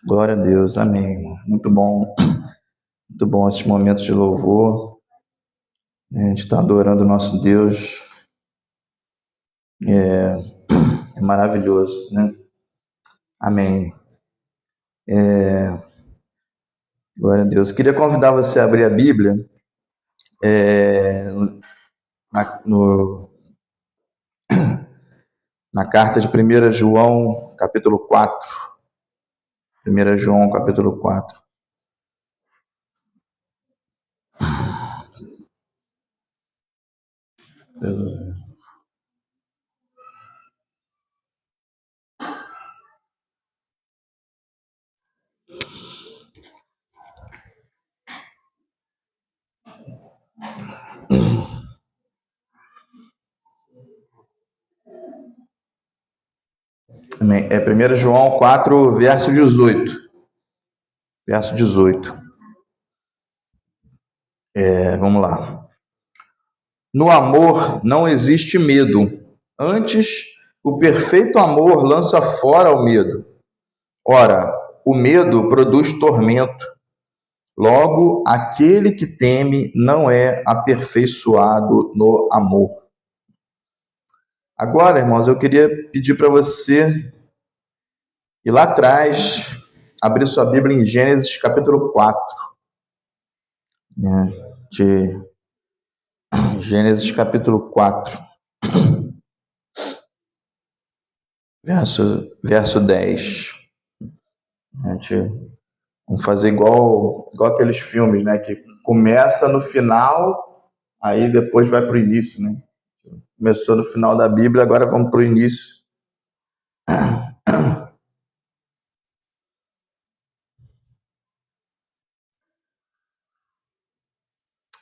Glória a Deus, amém. Muito bom esses momentos de louvor. A gente está adorando o nosso Deus. É maravilhoso, né? Amém. Glória a Deus. Queria convidar você a abrir a Bíblia na carta de 1 João, capítulo 4. 1 João, capítulo 4. Amém. É 1 João 4, verso 18. Verso 18. Vamos lá. No amor não existe medo. Antes, o perfeito amor lança fora o medo. Ora, o medo produz tormento. Logo, aquele que teme não é aperfeiçoado no amor. Agora, irmãos, eu queria pedir para você ir lá atrás, abrir sua Bíblia em Gênesis capítulo 4. Gênesis capítulo 4. Verso 10. Vamos fazer igual aqueles filmes, né? Que começa no final, aí depois vai para o início, né? Começou no final da Bíblia, agora vamos para o início.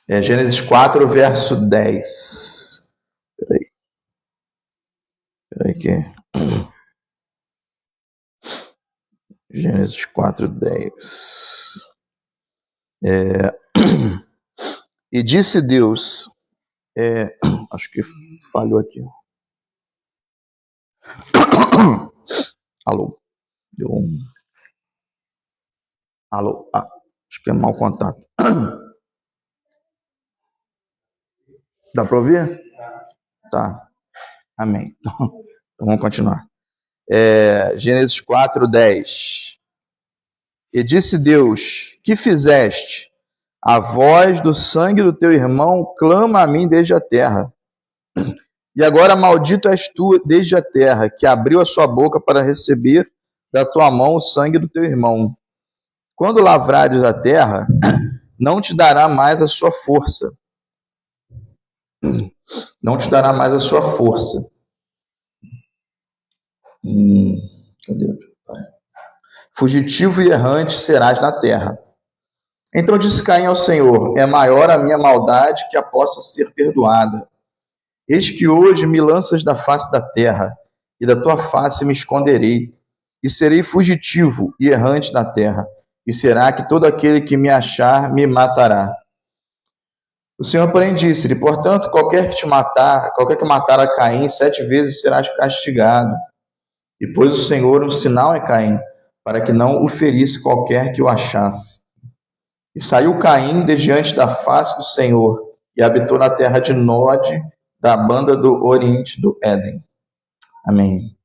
Gênesis 4, verso 10. Peraí que... Gênesis 4, 10. E disse Deus... acho que falhou aqui. Alô? Deu um... Alô? Acho que é mau contato. Dá para ouvir? Tá. Amém. Então vamos continuar. Gênesis 4, 10. E disse Deus: que fizeste? A voz do sangue do teu irmão clama a mim desde a terra. E agora maldito és tu desde a terra, que abriu a sua boca para receber da tua mão o sangue do teu irmão. Quando lavrares a terra, não te dará mais a sua força. Não te dará mais a sua força. Cadê? Fugitivo e errante serás na terra. Então disse Caim ao Senhor: é maior a minha maldade que a possa ser perdoada. Eis que hoje me lanças da face da terra, e da tua face me esconderei, e serei fugitivo e errante na terra, e será que todo aquele que me achar me matará. O Senhor, porém, disse-lhe: portanto, qualquer que matar a Caim 7 vezes serás castigado. E pôs o Senhor um sinal a Caim, para que não o ferisse qualquer que o achasse. E saiu Caim de diante da face do Senhor, e habitou na terra de Nod, da banda do oriente do Éden. Amém.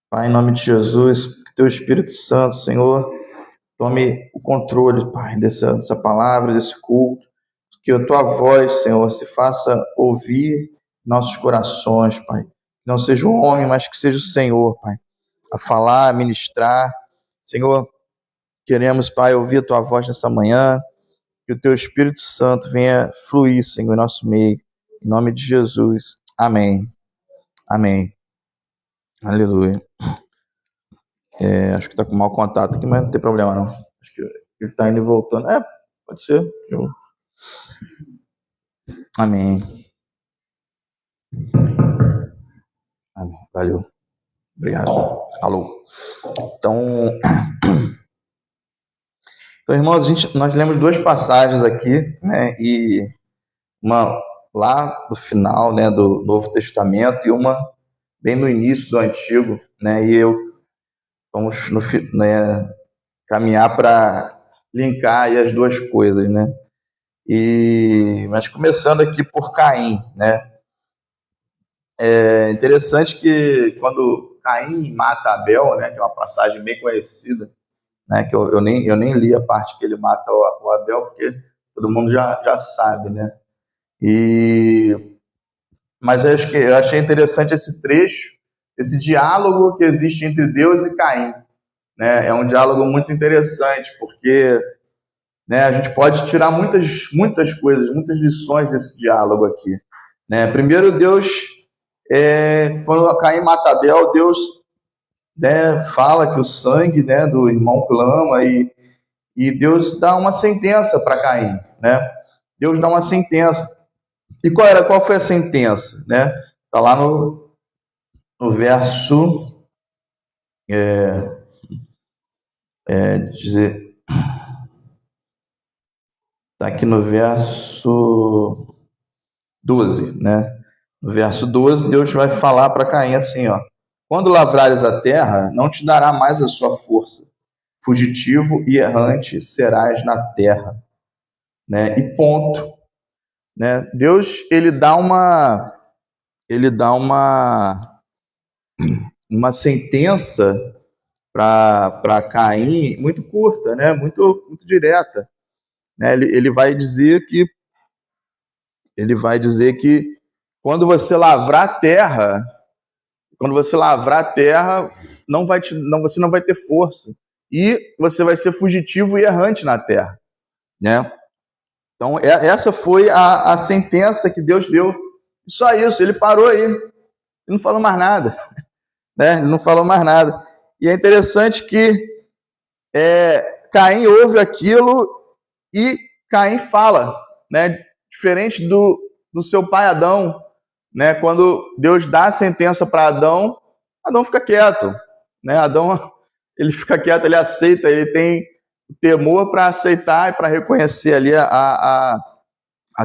Pai, em nome de Jesus, que teu Espírito Santo, Senhor, tome o controle, Pai, dessa palavra, desse culto, que a tua voz, Senhor, se faça ouvir em nossos corações, Pai. Que não seja o homem, mas que seja o Senhor, Pai, a falar, a ministrar. Senhor, queremos, Pai, ouvir a tua voz nessa manhã, que o teu Espírito Santo venha fluir, Senhor, em nosso meio. Em nome de Jesus. Amém. Amém. Aleluia. Acho que está com mau contato aqui, mas não tem problema não. Acho que ele está indo e voltando. Pode ser. Amém. Amém. Valeu. Obrigado. Alô. Então, irmãos, nós lemos duas passagens aqui, né? E uma lá do final, né, do Novo Testamento, e uma bem no início do Antigo, né? E vamos caminhar para linkar aí as duas coisas, né? Mas começando aqui por Caim, né? É interessante que quando Caim mata Abel, né, que é uma passagem bem conhecida, né, que eu nem li a parte que ele mata o Abel, porque todo mundo já sabe, né? Mas eu achei interessante esse trecho, esse diálogo que existe entre Deus e Caim, né? É um diálogo muito interessante, porque, né, a gente pode tirar muitas coisas, muitas lições desse diálogo aqui, né? Primeiro, Deus, quando Caim mata Abel, Deus, né, fala que o sangue, né, do irmão clama, e Deus dá uma sentença para Caim, né? Deus dá uma sentença. E qual foi a sentença, né? Está lá no verso está aqui no verso 12, né? No verso 12, Deus vai falar para Caim assim, ó: quando lavrares a terra, não te dará mais a sua força. Fugitivo e errante serás na terra, né? E ponto, né? Deus, ele dá uma sentença para Caim muito curta, né? Muito direta, né? Ele vai dizer que quando você lavrar a terra, você não vai ter força e você vai ser fugitivo e errante na terra, né? Então essa foi a sentença que Deus deu. Só isso, ele parou aí, ele não falou mais nada, né? Ele não falou mais nada. E é interessante que Caim ouve aquilo e Caim fala, né? Diferente do seu pai Adão, né? Quando Deus dá a sentença para Adão, Adão fica quieto, né? Adão, ele fica quieto, ele aceita, ele tem temor para aceitar e para reconhecer ali a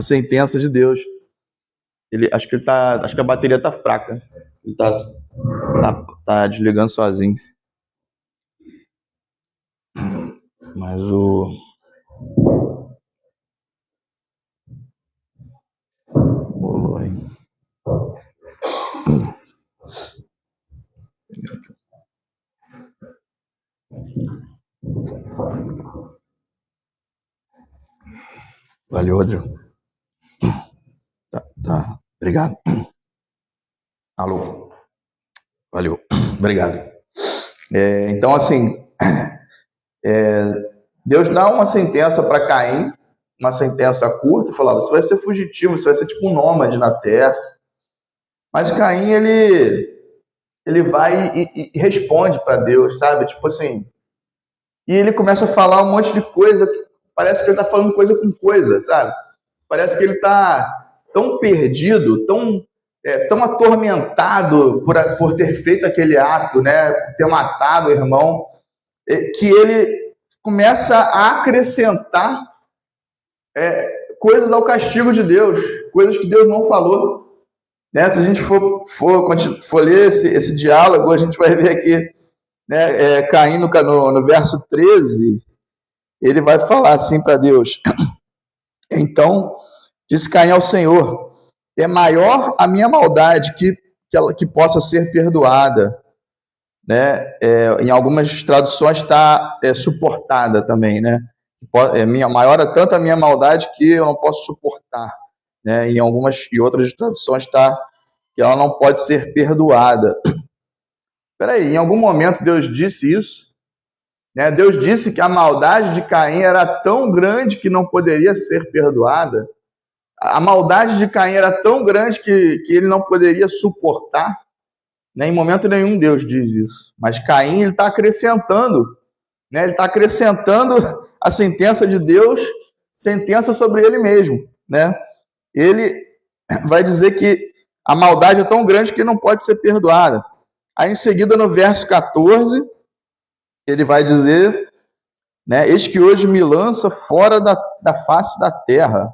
sentença de Deus. Acho que a bateria tá fraca. Ele tá desligando sozinho. Mas valeu, Rodrigo. Tá. Obrigado. Alô. Valeu. Obrigado. Então, assim, Deus dá uma sentença para Caim, uma sentença curta, e falava: você vai ser fugitivo, você vai ser tipo um nômade na terra. Mas Caim, ele vai e responde para Deus, sabe? Tipo assim, e ele começa a falar um monte de coisa, parece que ele está falando coisa com coisa, sabe? Parece que ele está tão perdido, tão atormentado por ter feito aquele ato, né? Por ter matado o irmão, que ele começa a acrescentar coisas ao castigo de Deus, coisas que Deus não falou. Né? Se a gente for ler esse diálogo, a gente vai ver aqui, né, Caim no verso 13, ele vai falar assim para Deus: então disse Caim ao Senhor: é maior a minha maldade que possa ser perdoada, né? Em algumas traduções está suportada também, né? Maior é tanto a minha maldade que eu não posso suportar, né? Em algumas e outras traduções está que ela não pode ser perdoada. Peraí, em algum momento Deus disse isso? Né? Deus disse que a maldade de Caim era tão grande que não poderia ser perdoada. a maldade de Caim era tão grande que ele não poderia suportar, né? Em momento nenhum Deus diz isso. Mas Caim, ele está acrescentando, né? Ele está acrescentando a sentença de Deus, sentença sobre ele mesmo, né? Ele vai dizer que a maldade é tão grande que não pode ser perdoada. Aí em seguida, no verso 14, ele vai dizer, né? Eis que hoje me lança fora da face da terra.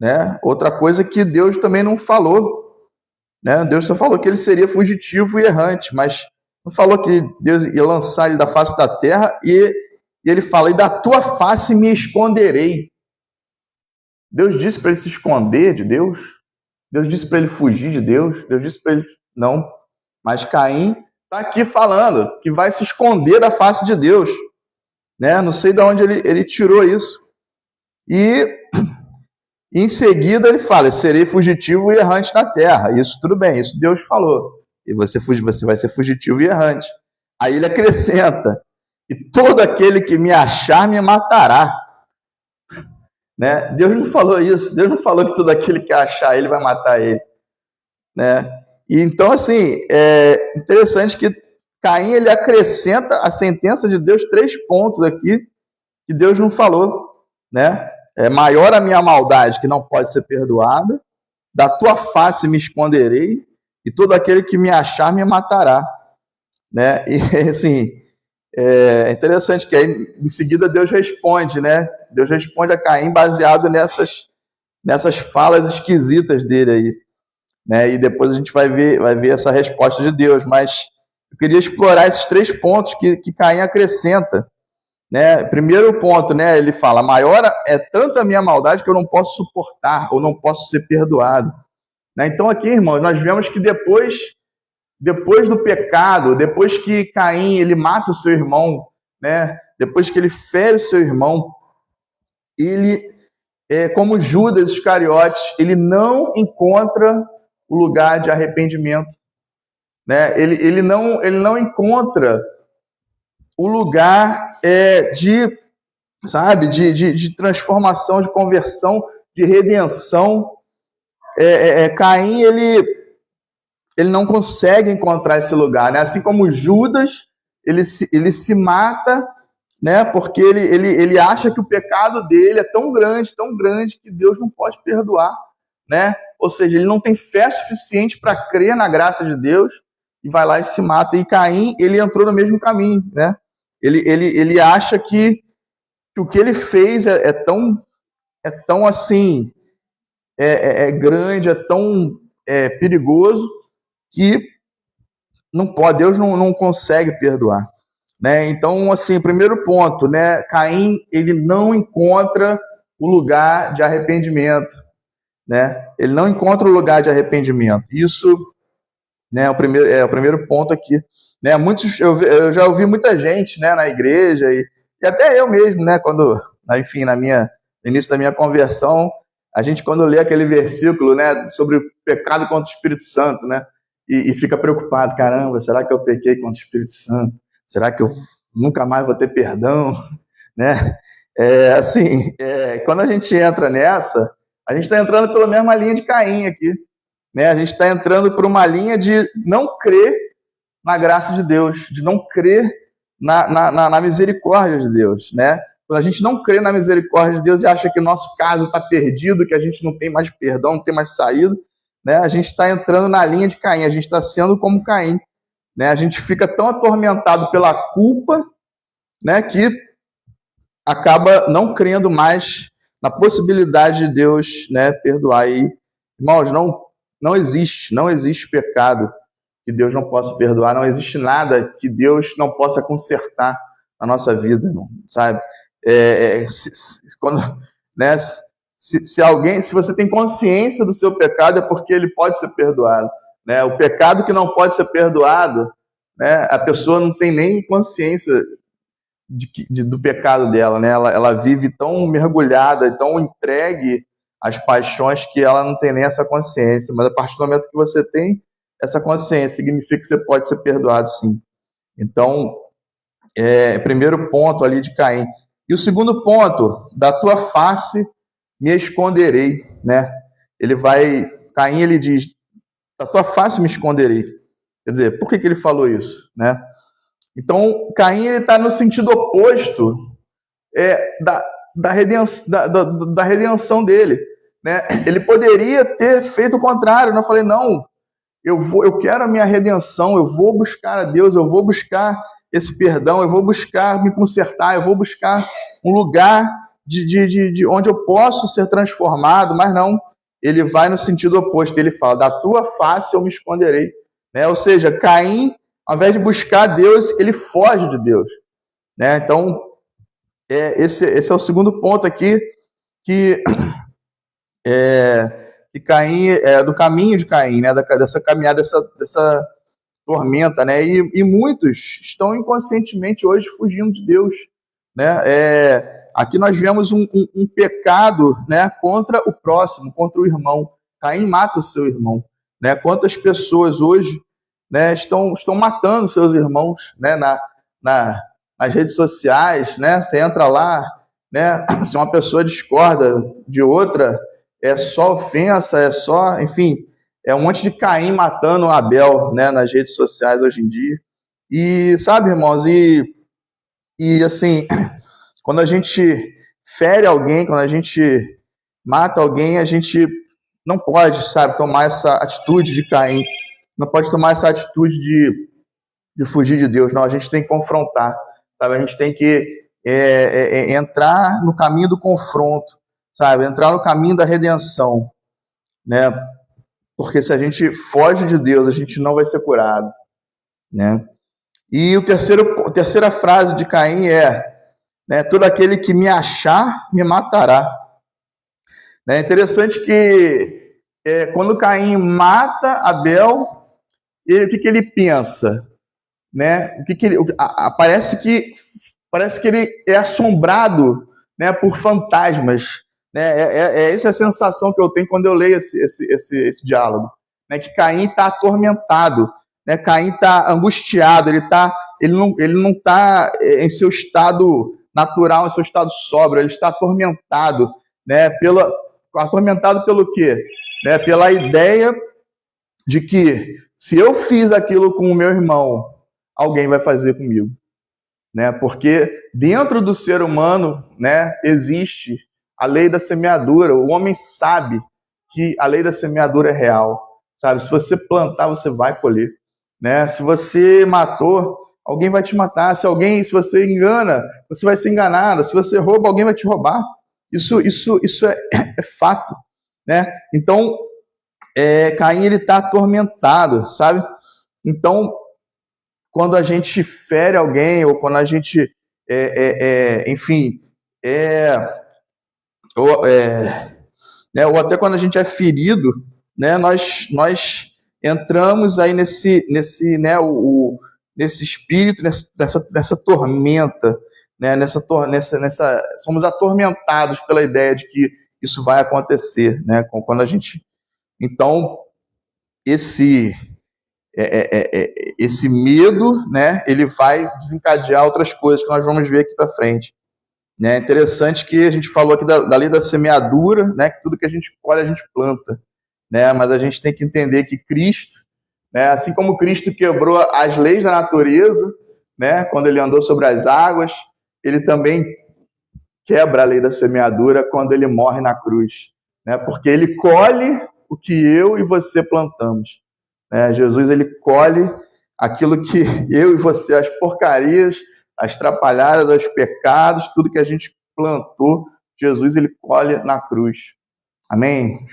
Né? Outra coisa que Deus também não falou, né? Deus só falou que ele seria fugitivo e errante, mas não falou que Deus ia lançar ele da face da terra, e ele fala, e da tua face me esconderei. Deus disse para ele se esconder de Deus? Deus disse para ele fugir de Deus? Deus disse para ele... Não. Mas Caim está aqui falando que vai se esconder da face de Deus. Né? Não sei de onde ele tirou isso. E em seguida ele fala, serei fugitivo e errante na terra. Isso tudo bem, isso Deus falou. E você vai ser fugitivo e errante. Aí ele acrescenta, e todo aquele que me achar me matará. Né? Deus não falou isso. Deus não falou que todo aquele que achar ele vai matar ele. Né? E então, assim, é interessante que Caim, ele acrescenta a sentença de Deus 3 pontos aqui que Deus não falou. Né? É maior a minha maldade, que não pode ser perdoada, da tua face me esconderei, e todo aquele que me achar me matará. Né? E assim, é interessante que aí, em seguida Deus responde, né? Deus responde a Caim baseado nessas falas esquisitas dele aí. Né? E depois a gente vai ver essa resposta de Deus, mas eu queria explorar esses 3 pontos que Caim acrescenta. Né? Primeiro ponto, né? Ele fala, maior é tanta a minha maldade que eu não posso suportar, ou não posso ser perdoado. Né? Então aqui, irmãos, nós vemos que depois do pecado, depois que Caim ele mata o seu irmão, né? Depois que ele fere o seu irmão, ele, como Judas Iscariotes, ele não encontra o lugar de arrependimento. Né? Ele não encontra o lugar de transformação, de conversão, de redenção. Caim, ele não consegue encontrar esse lugar, né? Assim como Judas, ele se mata, né? Porque ele acha que o pecado dele é tão grande, que Deus não pode perdoar, né? Ou seja, ele não tem fé suficiente para crer na graça de Deus e vai lá e se mata. E Caim, ele entrou no mesmo caminho, né? Ele acha que o que ele fez é tão assim, grande, é tão perigoso, que não pode, Deus não consegue perdoar. Né? Então, assim, primeiro ponto, né? Caim, ele não encontra o lugar de arrependimento. Né? Ele não encontra o lugar de arrependimento. Isso, né, é o primeiro ponto aqui. Né? Eu já ouvi muita gente, né, na igreja, e até eu mesmo, né, quando, enfim, no início da minha conversão, a gente, quando lê aquele versículo, né, sobre o pecado contra o Espírito Santo, né, e fica preocupado, caramba, será que eu pequei contra o Espírito Santo? Será que eu nunca mais vou ter perdão? Né? Quando a gente entra nessa, a gente está entrando pela mesma linha de Caim aqui. Né? A gente está entrando por uma linha de não crer na graça de Deus, de não crer na misericórdia de Deus. Né? Quando a gente não crê na misericórdia de Deus e acha que o nosso caso está perdido, que a gente não tem mais perdão, não tem mais saída, né? A gente está entrando na linha de Caim, a gente está sendo como Caim. Né? A gente fica tão atormentado pela culpa, né, que acaba não crendo mais na possibilidade de Deus, né, perdoar. E, irmãos, não existe pecado que Deus não possa perdoar, não existe nada que Deus não possa consertar na nossa vida, não, sabe? Né, se você tem consciência do seu pecado, é porque ele pode ser perdoado. Né? O pecado que não pode ser perdoado, né, a pessoa não tem nem consciência do pecado dela. Né? Ela vive tão mergulhada, tão entregue às paixões, que ela não tem nem essa consciência. Mas a partir do momento que você tem essa consciência, significa que você pode ser perdoado, sim. Então, primeiro ponto ali de Caim. E o segundo ponto, da tua face me esconderei, né? Caim ele diz, da tua face me esconderei. Quer dizer, por que ele falou isso, né? Então, Caim ele está no sentido oposto da redenção dele, né? Ele poderia ter feito o contrário, né? Eu falei, não, eu quero a minha redenção, eu vou buscar a Deus, eu vou buscar esse perdão, eu vou buscar me consertar, eu vou buscar um lugar de onde eu posso ser transformado, mas não, ele vai no sentido oposto, ele fala, da tua face eu me esconderei, né? Ou seja, Caim, ao invés de buscar Deus, ele foge de Deus, né? Então, esse é o segundo ponto aqui, que Caim, do caminho de Caim, né? Dessa caminhada, dessa tormenta, né? E muitos estão inconscientemente hoje fugindo de Deus, né? Aqui nós vemos um pecado, né, contra o próximo, contra o irmão. Caim mata o seu irmão, né? Quantas pessoas hoje, né, estão matando seus irmãos, né, nas redes sociais, né? Você entra lá, né? Se uma pessoa discorda de outra, é só ofensa, enfim, é um monte de Caim matando Abel, né, nas redes sociais hoje em dia. E sabe, irmãos, e assim, quando a gente fere alguém, quando a gente mata alguém, a gente não pode, sabe, tomar essa atitude de Caim, não pode tomar essa atitude de fugir de Deus, não, a gente tem que confrontar, sabe, a gente tem que entrar no caminho do confronto, sabe, entrar no caminho da redenção, né, porque se a gente foge de Deus, a gente não vai ser curado, né. E a terceira frase de Caim né, todo aquele que me achar, me matará. É interessante que quando Caim mata Abel, o que ele pensa? Né? Parece que ele é assombrado, né, por fantasmas. Né? Essa é a sensação que eu tenho quando eu leio esse diálogo. Né? Que Caim está atormentado, né? Caim está angustiado, ele não está em seu estado natural, em seu estado sóbrio, ele está atormentado, né? Atormentado pelo quê? Né? Pela ideia de que se eu fiz aquilo com o meu irmão, alguém vai fazer comigo, né? Porque dentro do ser humano, né, existe a lei da semeadura. O homem sabe que a lei da semeadura é real, sabe? Se você plantar, você vai colher, né? Se você matou, alguém vai te matar. Se você engana, você vai ser enganado. Se você rouba, alguém vai te roubar. Isso é fato, né? Então, Caim ele está atormentado, sabe? Então, quando a gente fere alguém, ou quando a gente, enfim, né, ou até quando a gente é ferido, né, nós entramos aí nesse espírito, nessa tormenta, né, somos atormentados pela ideia de que isso vai acontecer, né, quando a gente... Então, esse medo, né, ele vai desencadear outras coisas que nós vamos ver aqui para frente. Né? É interessante que a gente falou aqui da lei da semeadura, né, que tudo que a gente colhe, a gente planta. Né? Mas a gente tem que entender que Cristo, né, assim como Cristo quebrou as leis da natureza, né, quando ele andou sobre as águas, ele também quebra a lei da semeadura quando ele morre na cruz. Né? Porque ele colhe o que eu e você plantamos. Jesus ele colhe aquilo que eu e você, as porcarias, as trapalhadas, os pecados, tudo que a gente plantou, Jesus ele colhe na cruz. Amém?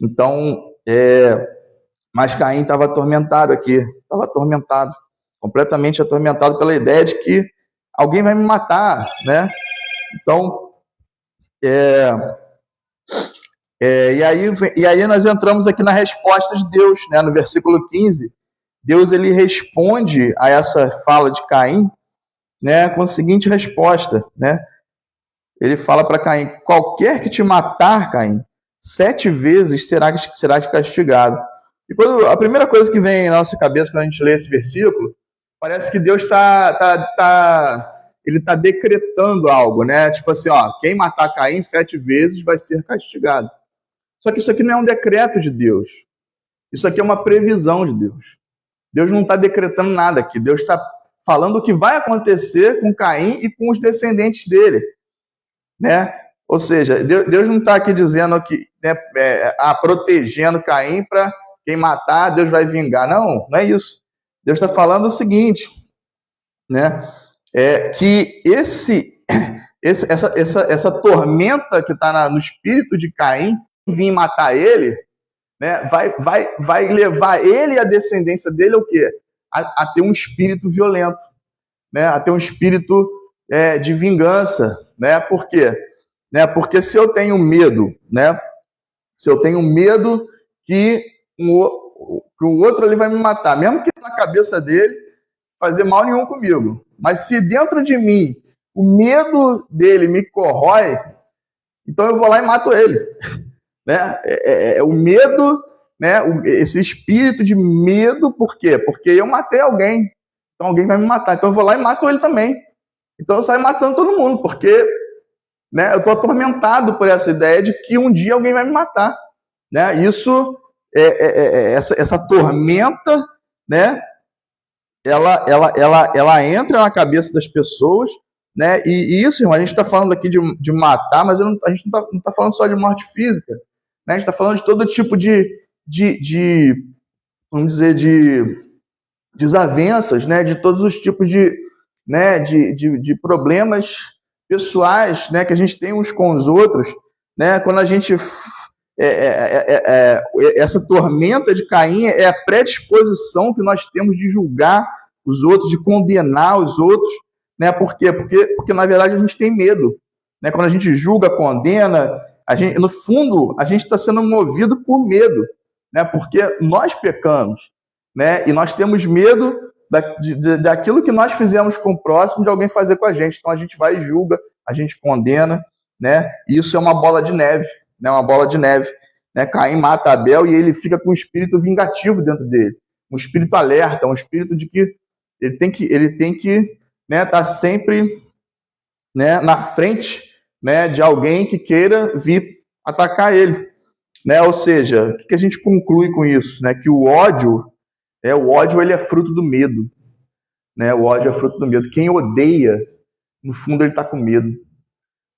Então, mas Caim estava atormentado aqui, estava atormentado, completamente atormentado pela ideia de que alguém vai me matar, né? Então, e aí nós entramos aqui na resposta de Deus, né? No versículo 15, Deus ele responde a essa fala de Caim, né, com a seguinte resposta, né? Ele fala para Caim: qualquer que te matar, Caim, 7 vezes serás castigado. E a primeira coisa que vem na nossa cabeça quando a gente lê esse versículo, parece que Deus está ele está decretando algo, né? Tipo assim, ó, quem matar Caim 7 vezes vai ser castigado. Só que isso aqui não é um decreto de Deus. Isso aqui é uma previsão de Deus. Deus não está decretando nada aqui. Deus está falando o que vai acontecer com Caim e com os descendentes dele, né? Ou seja, Deus não está aqui dizendo que, né, protegendo Caim para quem matar, Deus vai vingar. Não, não é isso. Deus está falando o seguinte, né? Que essa tormenta que está no espírito de Caim vir matar ele, né, vai levar ele e a descendência dele ao quê? A ter um espírito violento, né? A ter um espírito de vingança, né? Por quê? Né? Porque se eu tenho medo, né? Se eu tenho medo que o outro ali vai me matar, mesmo que na cabeça dele fazer mal nenhum comigo, mas se dentro de mim o medo dele me corrói, então eu vou lá e mato ele, né? O medo, né? Esse espírito de medo, por quê? Porque eu matei alguém, então alguém vai me matar, então eu vou lá e mato ele também. Então eu saio matando todo mundo, porque, né, eu estou atormentado por essa ideia de que um dia alguém vai me matar, né? Isso, essa tormenta, né? Ela entra na cabeça das pessoas, né? E isso, irmão, a gente está falando aqui de matar, mas a gente não tá falando só de morte física, né? A gente está falando de todo tipo de vamos dizer, de desavenças, né? De todos os tipos né? de problemas pessoais, né? Que a gente tem uns com os outros, né? Quando a gente essa tormenta de Caim é a predisposição que nós temos de julgar os outros, de condenar os outros, né? Por quê? Porque na verdade a gente tem medo, né? Quando a gente julga, condena, no fundo a gente está sendo movido por medo, né? Porque nós pecamos, né? E nós temos medo daquilo que nós fizemos com o próximo, de alguém fazer com a gente. Então a gente vai e julga, a gente condena, né? E isso é uma bola de neve, né? Uma bola de neve, né? Caim mata Abel e ele fica com um espírito vingativo dentro dele, um espírito alerta, um espírito de que ele tem que, né, tá sempre, né, na frente, né, de alguém que queira vir atacar ele, né? Ou seja, o que a gente conclui com isso, né? Que o ódio ele é fruto do medo, né? O ódio é fruto do medo. Quem odeia, no fundo, ele está com medo,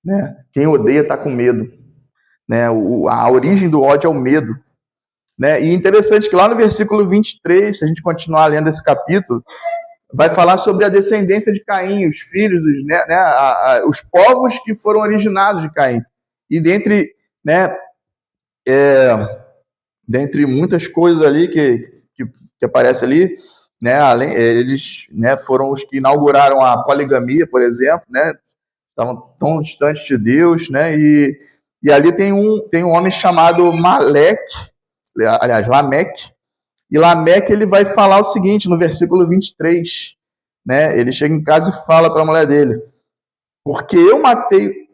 né? Quem odeia está com medo, né? A origem do ódio é o medo, né? E interessante que lá no versículo 23, se a gente continuar lendo esse capítulo, vai falar sobre a descendência de Caim, os filhos, os povos que foram originados de Caim. E dentre muitas coisas ali que aparece ali, né, eles, né, foram os que inauguraram a poligamia, por exemplo, né, estavam tão distantes de Deus, né, e ali tem um homem chamado Lameque, e Lameque ele vai falar o seguinte no versículo 23, né, ele chega em casa e fala para a mulher dele: porque eu matei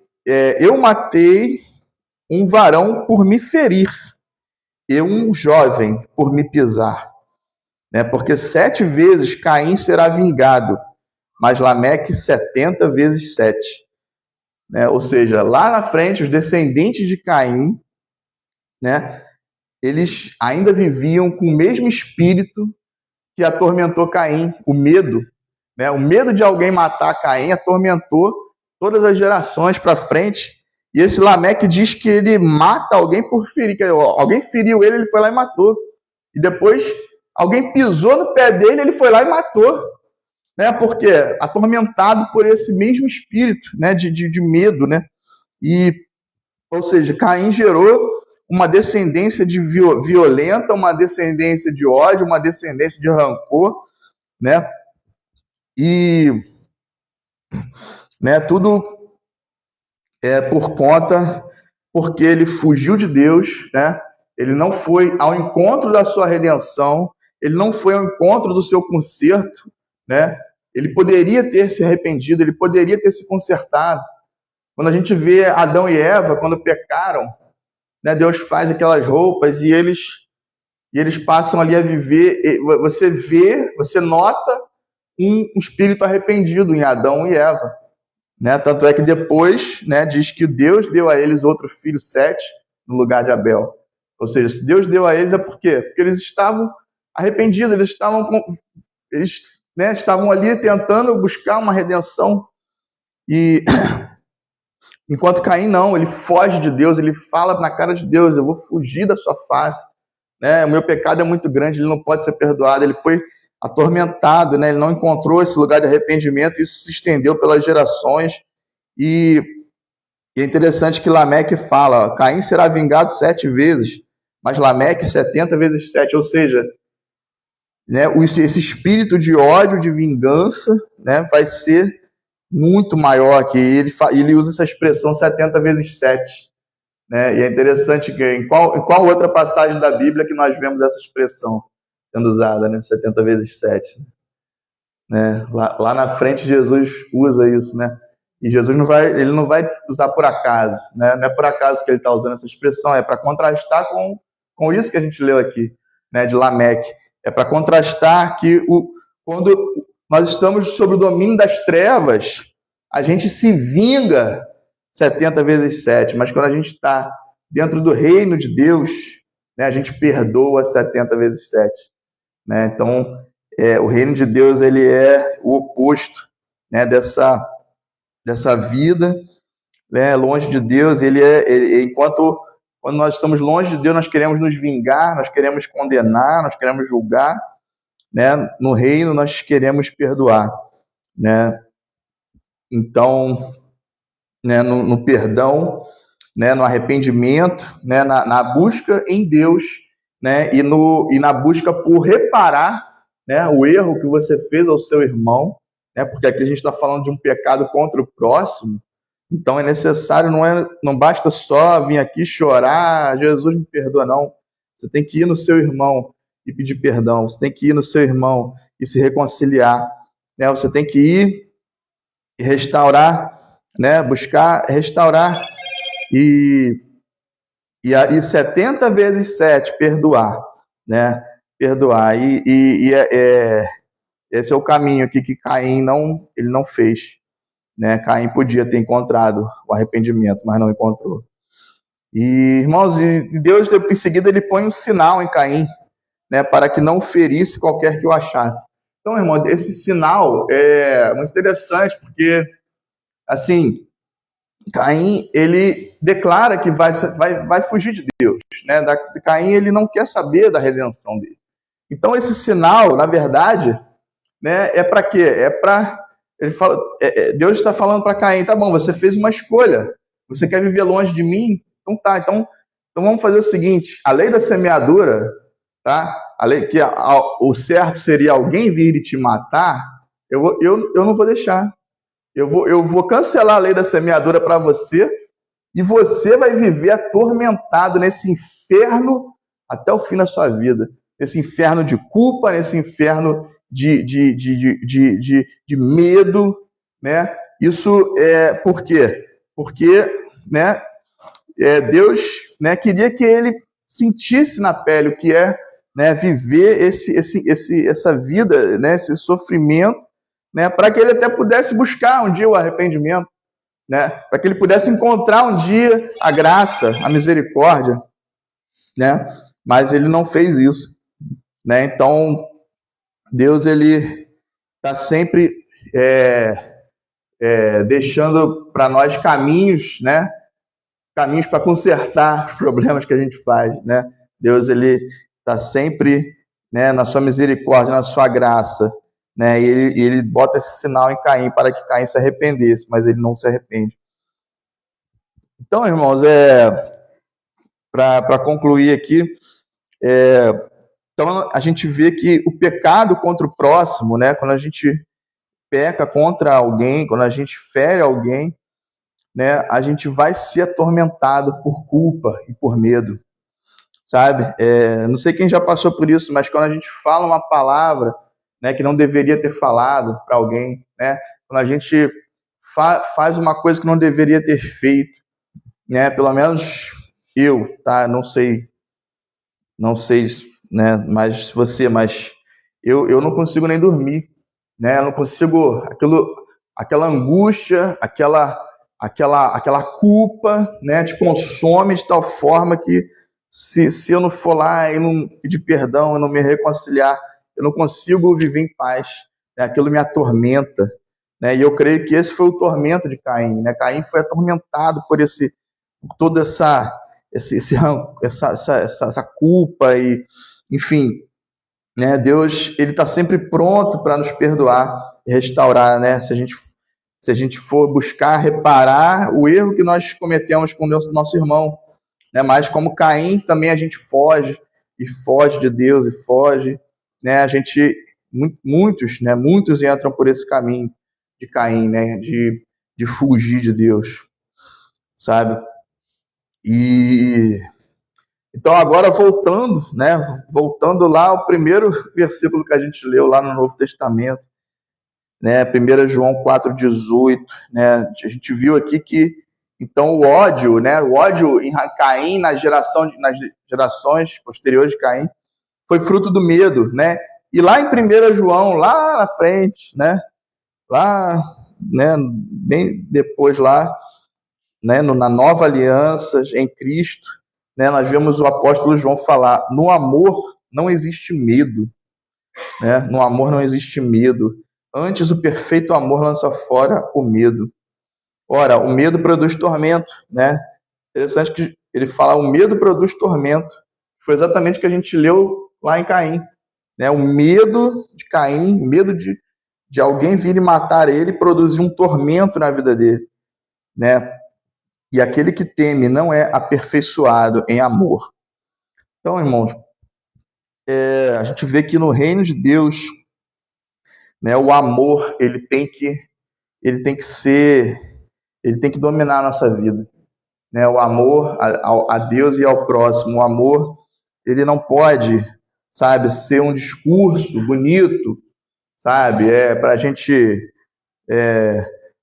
um varão por me ferir, e um jovem por me pisar, né? Porque 7 vezes Caim será vingado, mas Lameque 70 vezes 7. Né? Ou seja, lá na frente, os descendentes de Caim, né, eles ainda viviam com o mesmo espírito que atormentou Caim, o medo. Né? O medo de alguém matar Caim atormentou todas as gerações para frente. E esse Lameque diz que ele mata alguém por ferir. Alguém feriu ele, ele foi lá e matou. E depois alguém pisou no pé dele, ele foi lá e matou. Né? Porque atormentado por esse mesmo espírito, né, de medo. Né? Ou seja, Caim gerou uma descendência violenta, uma descendência de ódio, uma descendência de rancor, né? E, né, tudo porque ele fugiu de Deus, né? Ele não foi ao encontro da sua redenção, ele não foi ao encontro do seu conserto, né? Ele poderia ter se arrependido, ele poderia ter se consertado. Quando a gente vê Adão e Eva, quando pecaram, né, Deus faz aquelas roupas e eles passam ali a viver. Você nota um espírito arrependido em Adão e Eva. né? Tanto é que depois, né, diz que Deus deu a eles outro filho, Sete, no lugar de Abel. Ou seja, se Deus deu a eles é por quê? Porque eles estavam arrependidos, eles, né, estavam ali tentando buscar uma redenção. E enquanto Caim não, ele foge de Deus, ele fala na cara de Deus: eu vou fugir da sua face, né? O meu pecado é muito grande, ele não pode ser perdoado. Ele foi atormentado, né? Ele não encontrou esse lugar de arrependimento, isso se estendeu pelas gerações. E é interessante que Lameque fala: ó, Caim será vingado 7 vezes, mas Lameque 70 vezes 7, ou seja, né, esse espírito de ódio, de vingança, né, vai ser muito maior que ele usa essa expressão 70 vezes 7. Né? E é interessante que em qual outra passagem da Bíblia que nós vemos essa expressão sendo usada, né? 70 vezes 7. Né? Lá na frente Jesus usa isso, né? E Jesus ele não vai usar por acaso, né? Não é por acaso que ele está usando essa expressão, é para contrastar com isso que a gente leu aqui, né? De Lameque. É para contrastar que quando nós estamos sob o domínio das trevas, a gente se vinga 70 vezes 7, mas quando a gente está dentro do reino de Deus, né, a gente perdoa 70 vezes 7. Né? Então, o reino de Deus ele é o oposto, né, dessa vida, né, longe de Deus. Enquanto quando nós estamos longe de Deus, nós queremos nos vingar, nós queremos condenar, nós queremos julgar, né? No reino nós queremos perdoar, né? Então, né, no perdão, né, no arrependimento, né, na busca em Deus, né, e na busca por reparar, né, o erro que você fez ao seu irmão, né, porque aqui a gente está falando de um pecado contra o próximo. Então é necessário, não basta só vir aqui chorar, Jesus me perdoa, não. Você tem que ir no seu irmão e pedir perdão, você tem que ir no seu irmão e se reconciliar, né? Você tem que ir e restaurar, né? Buscar restaurar e 70 vezes 7 perdoar, né? Perdoar. Esse é o caminho aqui que Caim ele não fez, né? Caim podia ter encontrado o arrependimento, mas não encontrou. E, irmãos, e Deus, em seguida, ele põe um sinal em Caim, né, para que não ferisse qualquer que o achasse. Então, irmão, esse sinal é muito interessante, porque, assim, Caim, ele declara que vai fugir de Deus, né? Caim, ele não quer saber da redenção dele. Então, esse sinal, na verdade, né, é para quê? Ele fala, Deus está falando para Caim: tá bom, você fez uma escolha, você quer viver longe de mim? Então tá, então vamos fazer o seguinte: a lei da semeadura, tá? A lei que o certo seria alguém vir e te matar, eu não vou deixar. Eu vou cancelar a lei da semeadura para você, e você vai viver atormentado nesse inferno até o fim da sua vida. Nesse inferno de culpa, nesse inferno de medo, né? Isso é por quê? Porque, né, Deus, né, queria que ele sentisse na pele o que é, né, viver essa vida, né, esse sofrimento, né, para que ele até pudesse buscar um dia o arrependimento, né, para que ele pudesse encontrar um dia a graça, a misericórdia, né, mas ele não fez isso, né. Então Deus, ele está sempre deixando para nós caminhos, né, caminhos para consertar os problemas que a gente faz, né. Deus, ele está sempre, né, na sua misericórdia, na sua graça, né, e ele bota esse sinal em Caim para que Caim se arrependesse, mas ele não se arrepende. Então, irmãos, para concluir aqui, então a gente vê que o pecado contra o próximo, né, quando a gente peca contra alguém, quando a gente fere alguém, né, a gente vai ser atormentado por culpa e por medo, sabe? Não sei quem já passou por isso, mas quando a gente fala uma palavra, né, que não deveria ter falado para alguém, né, quando a gente faz uma coisa que não deveria ter feito, né, pelo menos eu, tá? Não sei, né, mas você, mas eu não consigo nem dormir, né? Eu não consigo, aquilo aquela angústia, aquela culpa, né, te consome de tal forma que se eu não for lá e não pedir perdão, eu não me reconciliar, eu não consigo viver em paz, né? Aquilo me atormenta, né? E eu creio que esse foi o tormento de Caim, né? Caim foi atormentado por toda essa culpa e, enfim, né? Deus, ele está sempre pronto para nos perdoar e restaurar, né? Se a gente for buscar reparar o erro que nós cometemos com o nosso irmão, né? Mas como Caim, também a gente foge e foge de Deus e foge, né? A gente muitos entram por esse caminho de Caim, né? De fugir de Deus, sabe? E então agora voltando, né? Voltando lá ao primeiro versículo que a gente leu lá no Novo Testamento, né? 1 João 4,18, né? A gente viu aqui que então o ódio, né? O ódio em Caim nas gerações posteriores de Caim foi fruto do medo, né? E lá em 1 João, lá na frente, né? Lá, né? Bem depois lá, né? Na nova aliança em Cristo, né? Nós vemos o apóstolo João falar: no amor não existe medo, né? No amor não existe medo. Antes, o perfeito amor lança fora o medo. Ora, o medo produz tormento, né? Interessante que ele fala: o medo produz tormento. Foi exatamente o que a gente leu lá em Caim, né? O medo de Caim, medo de alguém vir e matar ele, produzir um tormento na vida dele, né? E aquele que teme não é aperfeiçoado em amor. Então, irmãos, a gente vê que no reino de Deus, né, o amor ele tem que dominar a nossa vida, né? O amor a Deus e ao próximo. O amor ele não pode, sabe, ser um discurso bonito, sabe, para a gente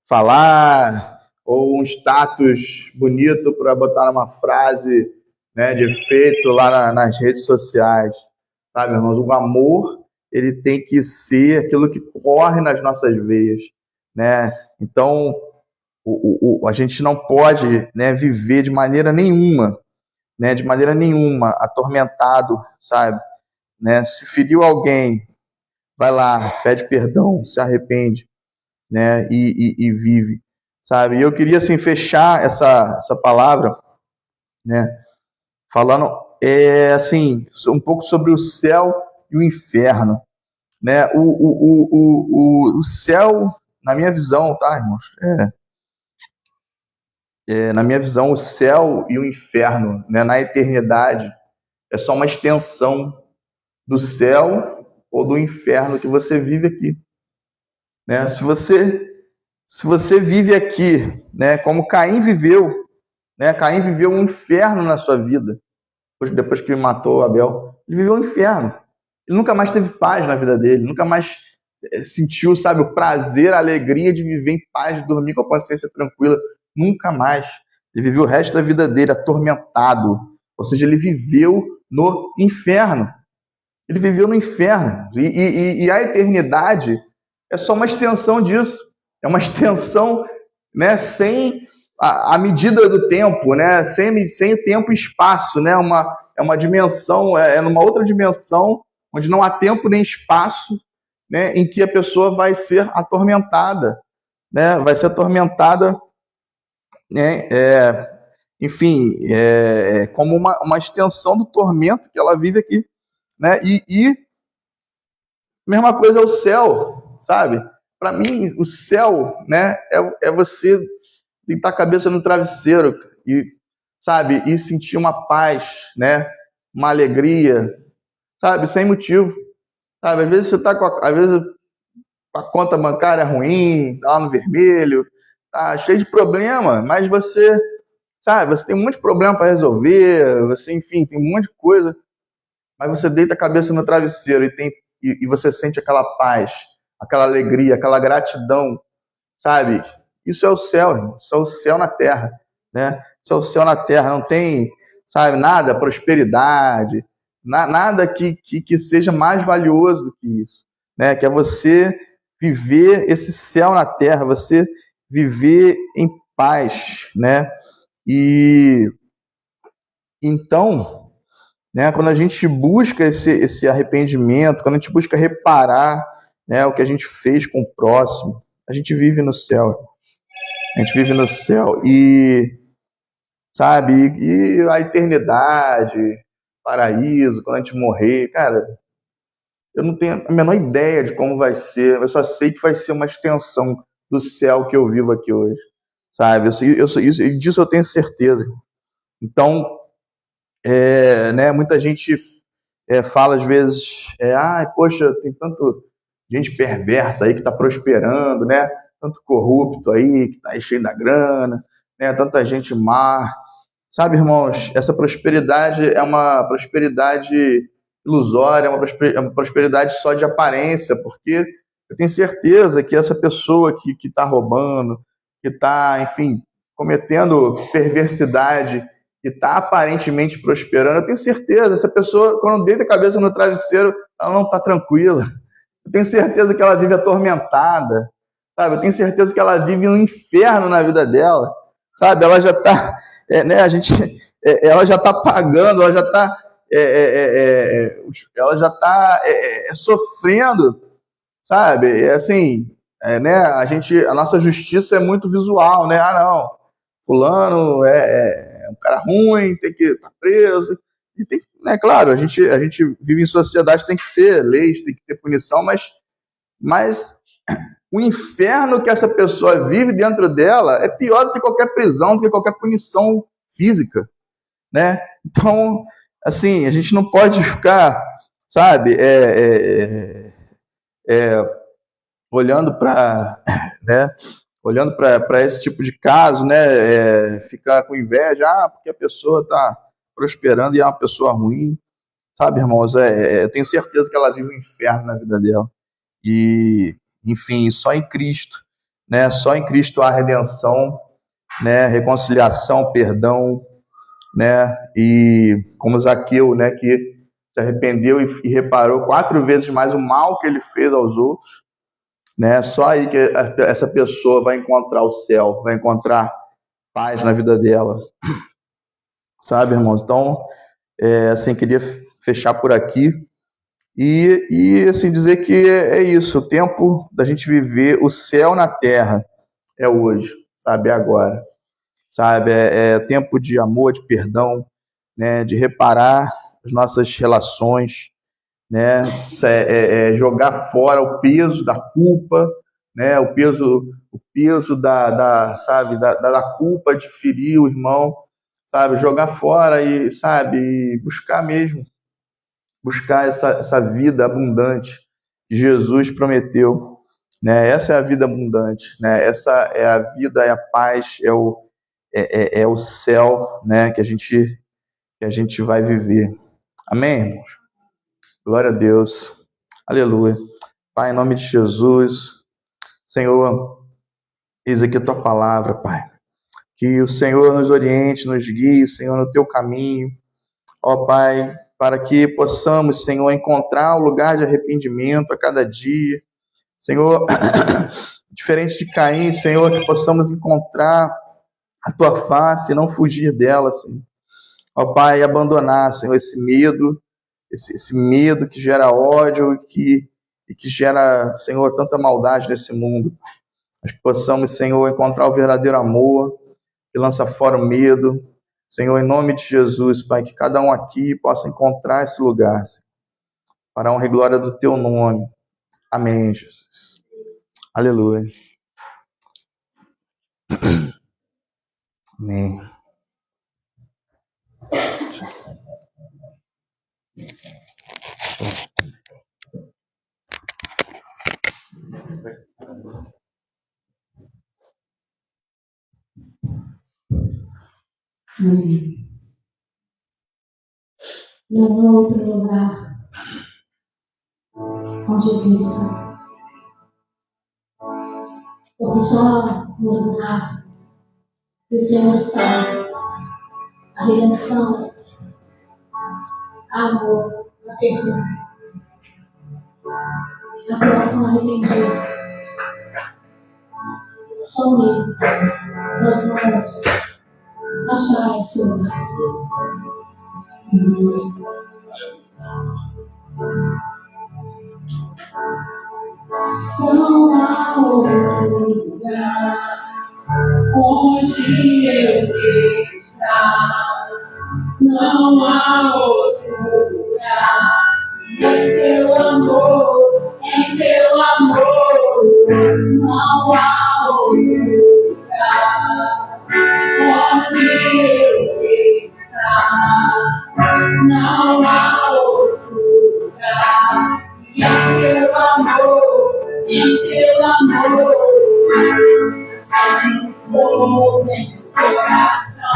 falar, ou um status bonito para botar uma frase, né, de efeito lá nas redes sociais, sabe, irmãos? O amor ele tem que ser aquilo que corre nas nossas veias, né? Então a gente não pode, né, viver de maneira nenhuma, atormentado, sabe, né? Se feriu alguém, vai lá, pede perdão, se arrepende, né? E vive, sabe? E eu queria assim fechar essa palavra, né? Falando assim um pouco sobre o céu e o inferno, né? O céu, na minha visão, tá, irmãos? Na minha visão, o céu e o inferno, né, na eternidade, é só uma extensão do céu ou do inferno que você vive aqui, né? Se você vive aqui, né, como Caim viveu, né? Caim viveu um inferno na sua vida, depois que ele matou Abel. Ele viveu um inferno. Ele nunca mais teve paz na vida dele, nunca mais sentiu, sabe, o prazer, a alegria de viver em paz, de dormir com a consciência tranquila. Nunca mais. Ele viveu o resto da vida dele atormentado. Ou seja, ele viveu no inferno. Ele viveu no inferno. E a eternidade é só uma extensão disso. É uma extensão, né, sem a medida do tempo, né, sem o tempo e espaço, né, é uma dimensão, numa outra dimensão, onde não há tempo nem espaço, né, em que a pessoa vai ser atormentada, né, né, enfim, como uma extensão do tormento que ela vive aqui, né, e mesma coisa é o céu, sabe? Para mim, o céu, né, é você deitar a cabeça no travesseiro e, sabe, e sentir uma paz, né, uma alegria, sabe, sem motivo, sabe? Às vezes você tá às vezes a conta bancária ruim, tá lá no vermelho, tá cheio de problema, mas você, sabe, você tem um monte de problema para resolver, você, enfim, tem um monte de coisa, mas você deita a cabeça no travesseiro e você sente aquela paz, aquela alegria, aquela gratidão, sabe? Isso é o céu, irmão. Isso é o céu na terra, né? Isso é o céu na terra. Não tem, sabe, nada, prosperidade, nada que seja mais valioso do que isso, né? Que é você viver esse céu na terra, você viver em paz, né? E então, né, quando a gente busca esse arrependimento, quando a gente busca reparar, né, o que a gente fez com o próximo, a gente vive no céu. A gente vive no céu e, sabe, e a eternidade, paraíso, quando a gente morrer, cara, eu não tenho a menor ideia de como vai ser, eu só sei que vai ser uma extensão do céu que eu vivo aqui hoje, sabe? Disso eu tenho certeza. Então, né, muita gente fala às vezes, poxa, tem tanto gente perversa aí que está prosperando, né? Tanto corrupto aí que está cheio da grana, né? Tanta gente má. Sabe, irmãos, essa prosperidade é uma prosperidade ilusória, é uma prosperidade só de aparência, porque eu tenho certeza que essa pessoa que está roubando, que está, enfim, cometendo perversidade, que está aparentemente prosperando, eu tenho certeza, essa pessoa, quando deita a cabeça no travesseiro, ela não está tranquila. Eu tenho certeza que ela vive atormentada, sabe? Eu tenho certeza que ela vive um inferno na vida dela, sabe? Ela já está, né? Ela já está pagando, ela já está sofrendo, sabe? Assim, né? A nossa justiça é muito visual, né? Não, fulano é um cara ruim, tem que estar preso. E tem, né, claro, a gente vive em sociedade, tem que ter leis, tem que ter punição, mas o inferno que essa pessoa vive dentro dela é pior do que qualquer prisão, do que qualquer punição física, né? Então, assim, a gente não pode ficar, sabe, olhando para, né, olhando para esse tipo de caso, né, ficar com inveja, porque a pessoa está prosperando e é uma pessoa ruim, sabe, irmãos? Eu tenho certeza que ela vive um inferno na vida dela. E, enfim, só em Cristo, né? Só em Cristo há redenção, né? Reconciliação, perdão, né? E como Zaqueu, né? Que se arrependeu e reparou 4 vezes mais o mal que ele fez aos outros, né? Só aí que essa pessoa vai encontrar o céu, vai encontrar paz na vida dela, sabe, irmãos? Então, assim, queria fechar por aqui. E assim, dizer que é isso, o tempo da gente viver o céu na terra é hoje, sabe, é agora, sabe, é tempo de amor, de perdão, né, de reparar as nossas relações, né, jogar fora o peso da culpa, né, o peso sabe, da culpa de ferir o irmão, sabe, jogar fora e, sabe, buscar essa vida abundante que Jesus prometeu, né? Essa é a vida abundante, né? Essa é a vida, é a paz, é o céu, né? Que a gente vai viver. Amém, irmãos? Glória a Deus. Aleluia. Pai, em nome de Jesus, Senhor, eis aqui a tua palavra, Pai. Que o Senhor nos oriente, nos guie, Senhor, no teu caminho. Ó Pai, para que possamos, Senhor, encontrar o lugar de arrependimento a cada dia. Senhor, diferente de Caim, Senhor, que possamos encontrar a tua face e não fugir dela, Senhor. Ó Pai, abandonar, Senhor, esse medo, esse medo que gera ódio e que gera, Senhor, tanta maldade nesse mundo. Mas que possamos, Senhor, encontrar o verdadeiro amor que lança fora o medo. Senhor, em nome de Jesus, Pai, que cada um aqui possa encontrar esse lugar, Senhor, para a honra e glória do teu nome. Amém, Jesus. Aleluia. Amém. Não há outro lugar onde eu quero estar. Porque só no lugar que o Senhor está, a redenção, amor, a perdão, a coração arrependido. some das mãos acharem esse lugar. Não há outro lugar onde eu estar. Não há outro lugar em teu amor, em teu amor. Não há outro lugar onde eu estar. Não há outro lugar em teu amor, em teu amor. Sente um fogo em teu coração.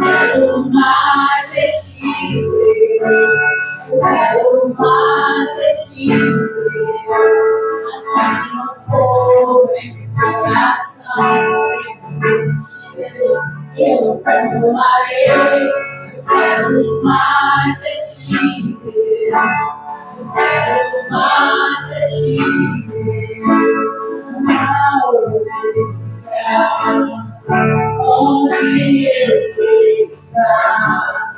Quero mais de ti, eu quero mais de ti, acende um fogo em meu coração, eu não controlarei, eu quero mais de ti, eu quero mais de ti, onde eu estar,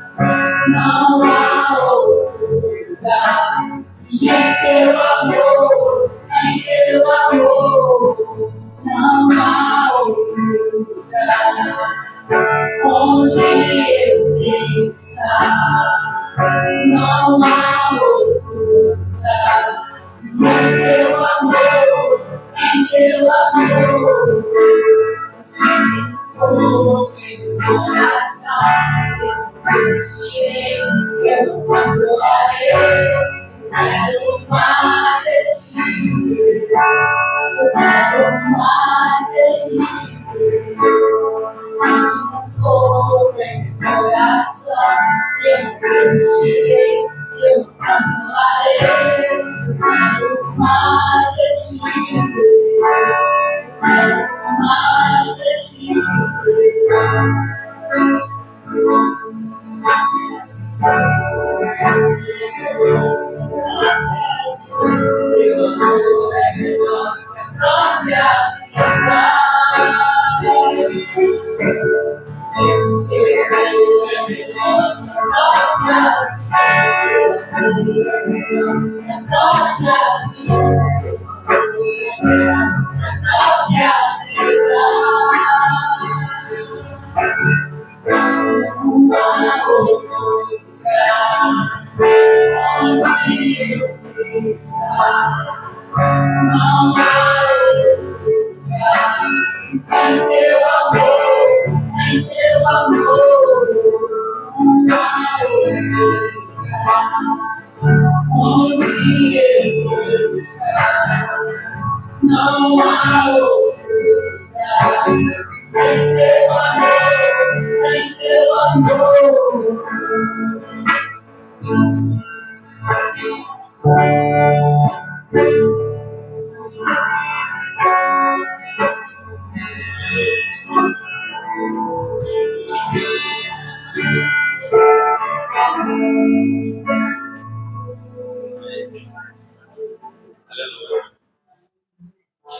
não há outro lugar. E em teu amor, em teu amor, não há outro lugar. Onde eu estar, não há outro lugar. E em teu amor, em teu amor. Acende um fogo em meu coração, eu resistirei, eu não controlarei, eu quero mais de ti, eu quero mais de ti. Acende um fogo em meu coração, eu não resistirei, eu não controlarei, eu quero mais de ti. Mais de ti. Teu amor é melhor que a própria vida. Teu amor é melhor que a própria vida. Teu amor é melhor que a própria vida. Não há lugar em teu amor, em teu amor. Não há lugar onde eu estar. Não há lugar em teu amor, em teu amor.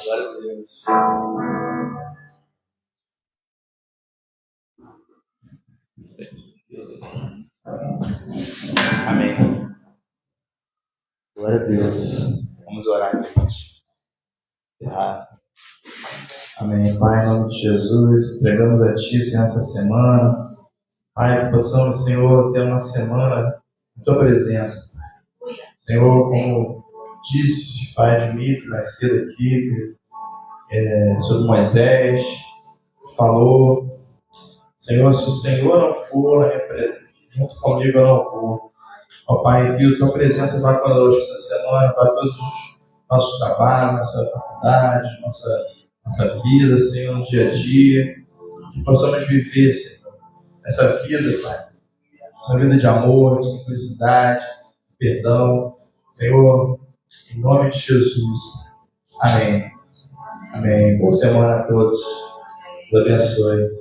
Glória a Deus. Amém. Glória a Deus. Vamos orar, gente. Amém. Pai, em nome de Jesus, entregamos a Ti, Senhor, essa semana. Pai, que possamos, Senhor, ter uma semana em Tua presença. Senhor, como disse Pai Dmitry mais cedo aqui, sobre Moisés, falou, Senhor, se o Senhor não for junto comigo, eu não vou. Ó Pai, que a Tua presença vá conosco essa semana, para todos os nossos trabalhos, nossa faculdade, nossa vida, Senhor, no dia a dia, que possamos viver, Senhor, essa vida, Pai, essa vida de amor, de simplicidade, de perdão, Senhor, em nome de Jesus. Amém. Amém. Boa semana a todos. Deus abençoe.